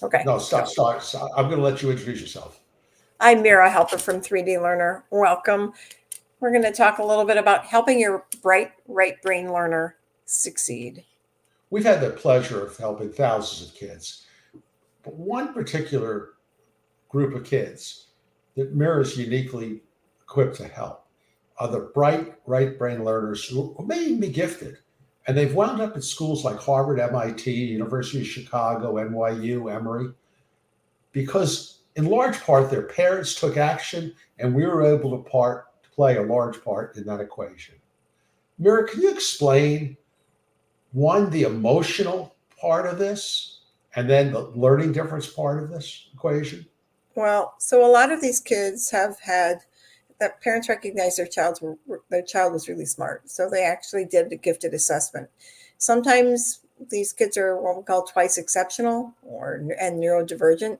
Okay, No, so stop. I'm going to let you introduce yourself. I'm Mira, helper from 3D Learner. Welcome. We're going to talk a little bit about helping your bright right brain learner succeed. We've had the pleasure of helping thousands of kids, but one particular group of kids that Mira is uniquely equipped to help are the bright right brain learners who may even be gifted. And they've wound up at schools like Harvard, MIT, University of Chicago, NYU, Emory, because in large part their parents took action and we were able to play a large part in that equation. Mira, can you explain one, the emotional part of this, and then the learning difference part of this equation? Well, so a lot of these kids have had that parents recognize their child was really smart, so they actually did a gifted assessment. Sometimes these kids are what we call twice exceptional or and neurodivergent,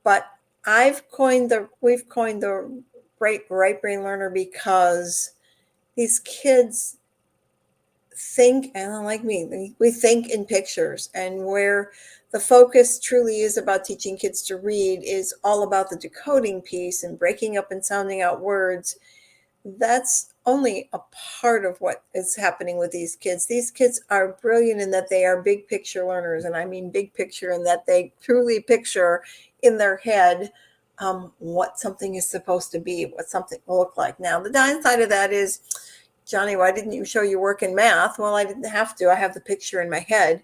but we've coined the right brain learner because these kids think, and unlike me, we think in pictures, and where the focus truly is about teaching kids to read is all about the decoding piece and breaking up and sounding out words. That's only a part of what is happening with these kids. These kids are brilliant in that they are big picture learners, and I mean big picture in that they truly picture in their head what something is supposed to be, what something will look like. Now, the downside of that is, Johnny, why didn't you show your work in math? Well, I didn't have to. I have the picture in my head.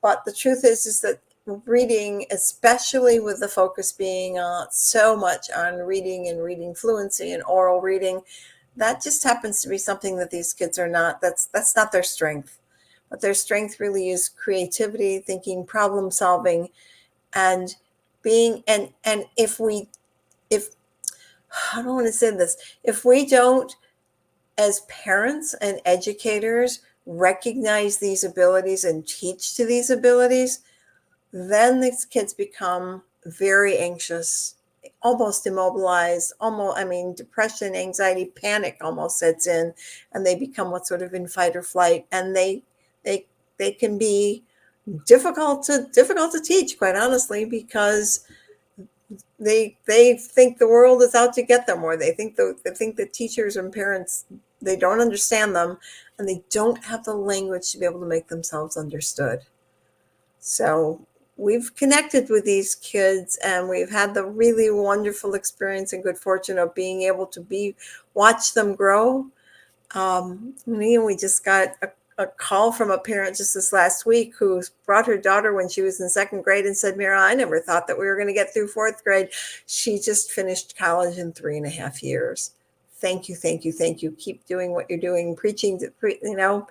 But the truth is that reading, especially with the focus being so much on reading and reading fluency and oral reading, that just happens to be something that these kids are not. That's not their strength. But their strength really is creativity, thinking, problem solving, and being and if I don't want to say this, if we don't as parents and educators recognize these abilities and teach to these abilities, then these kids become very anxious, almost immobilized, almost, I mean, depression, anxiety, panic almost sets in, and they become what sort of in fight or flight, and they they can be difficult to teach, quite honestly, because they think the world is out to get them, or they think that teachers and parents, they don't understand them, and they don't have the language to be able to make themselves understood. So we've connected with these kids, and we've had the really wonderful experience and good fortune of being able to be watch them grow. We just got a call from a parent just this last week who brought her daughter when she was in second grade and said, Mira, I never thought that we were going to get through fourth grade. She just finished college in 3.5 years. Thank you, thank you, thank you. Keep doing what you're doing, preaching to,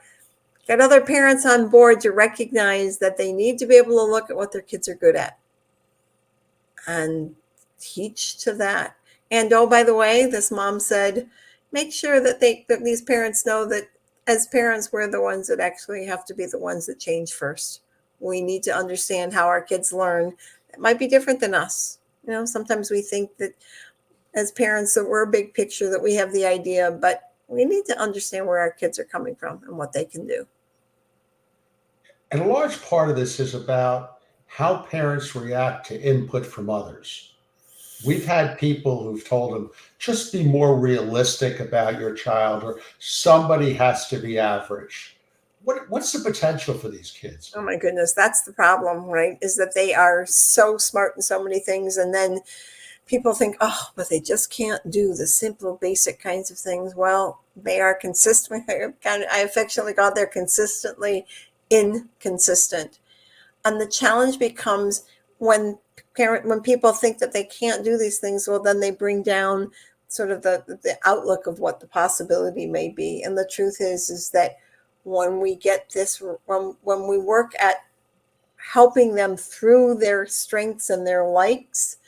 get other parents on board to recognize that they need to be able to look at what their kids are good at and teach to that. And oh, by the way, this mom said, make sure that these parents know that as parents, we're the ones that actually have to be the ones that change first. We need to understand how our kids learn. It might be different than us. Sometimes we think that as parents that we're a big picture, that we have the idea, but we need to understand where our kids are coming from and what they can do. And a large part of this is about how parents react to input from others. We've had people who've told them, just be more realistic about your child, or somebody has to be average. What's the potential for these kids, Oh Mary? my goodness, that's the problem, right? Is that they are so smart in so many things, and then people think, oh, but they just can't do the simple, basic kinds of things. Well, they are consistent. I affectionately call it they're consistently inconsistent, and the challenge becomes when when people think that they can't do these things. Well, then they bring down sort of the outlook of what the possibility may be. And the truth is that when we get this, when we work at helping them through their strengths and their likes,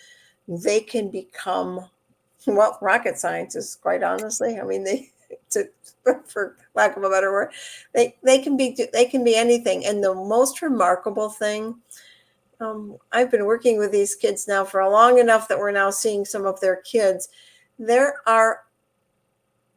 they can become, well, rocket scientists, quite honestly. I mean, to, for lack of a better word, they can be anything. And the most remarkable thing, I've been working with these kids now for long enough that we're now seeing some of their kids. There are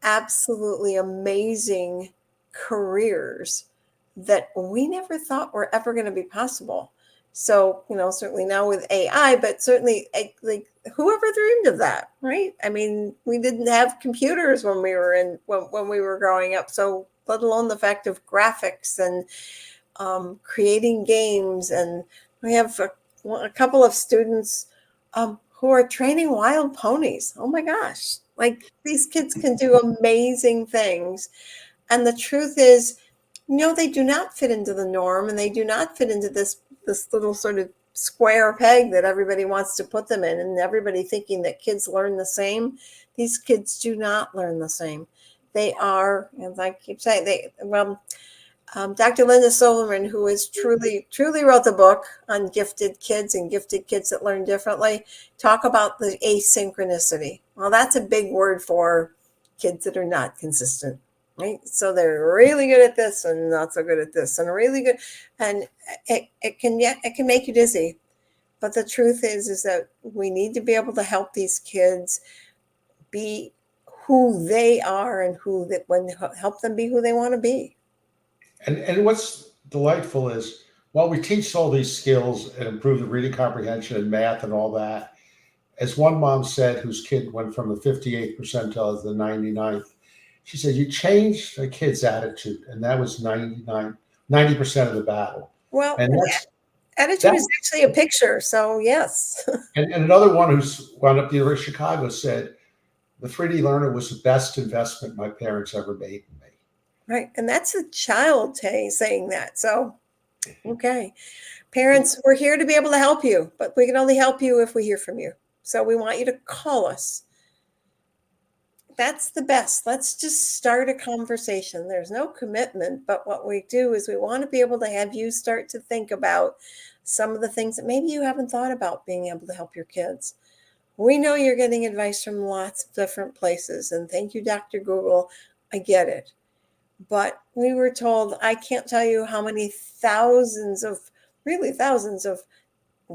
absolutely amazing careers that we never thought were ever going to be possible. So, certainly now with AI, but certainly like whoever dreamed of that, right? I mean, we didn't have computers when we were when we were growing up. So let alone the fact of graphics and creating games. And we have a couple of students who are training wild ponies. Oh my gosh. Like these kids can do amazing things. And the truth is, they do not fit into the norm, and they do not fit into this little sort of square peg that everybody wants to put them in, and everybody thinking that kids learn the same. These kids do not learn the same. They are, as I keep saying, Dr. Linda Silverman, who is truly wrote the book on gifted kids and gifted kids that learn differently, talk about the asynchronicity. Well, that's a big word for kids that are not consistent, right? So they're really good at this and not so good at this, and really good, and it can make you dizzy. But the truth is that we need to be able to help these kids be who they are, and help them be who they want to be. And what's delightful is while we teach all these skills and improve the reading comprehension and math and all that, as one mom said, whose kid went from the 58th percentile to the 99th, she said, you changed a kid's attitude, and that was 90% of the battle. Well, And attitude is actually a picture. So yes. and another one who's wound up at the University of Chicago said, the 3D learner was the best investment my parents ever made in me. Right. And that's a child saying that. So, okay. Parents, we're here to be able to help you, but we can only help you if we hear from you. So we want you to call us. That's the best. Let's just start a conversation. There's no commitment, but what we do is we want to be able to have you start to think about some of the things that maybe you haven't thought about being able to help your kids. We know you're getting advice from lots of different places, and thank you, Dr. Google. I get it. But we were told, I can't tell you how many thousands of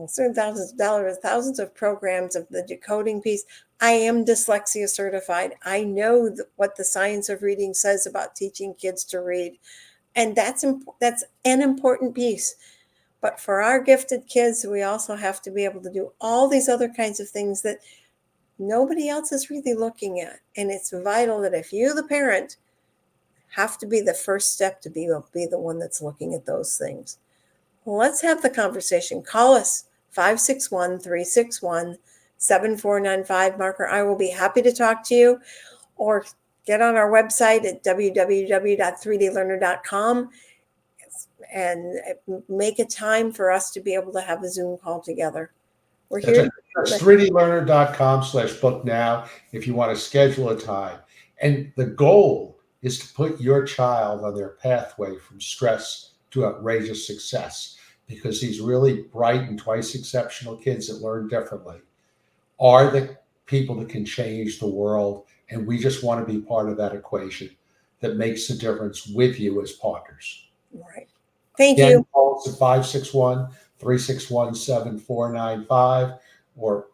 certain thousands of dollars, thousands of programs of the decoding piece. I am dyslexia certified. I know what the science of reading says about teaching kids to read. And that's an important piece. But for our gifted kids, we also have to be able to do all these other kinds of things that nobody else is really looking at. And it's vital that if you, the parent, have to be the first step to be the one that's looking at those things. Let's have the conversation. Call us 561-361-7495. Marker, I will be happy to talk to you, or get on our website at www.3dlearner.com and make a time for us to be able to have a Zoom call together. We're here. That's 3dlearner.com/book now if you want to schedule a time. And the goal is to put your child on their pathway from stress to outrageous success, because these really bright and twice exceptional kids that learn differently are the people that can change the world. And we just want to be part of that equation that makes the difference with you as partners. Right. Thank you. Call us at 561-361-7495, or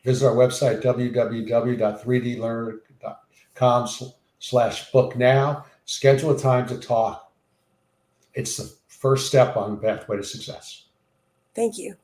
visit our website, www.3dlearner.com/book now. Schedule a time to talk. It's the first step on the pathway to success. Thank you.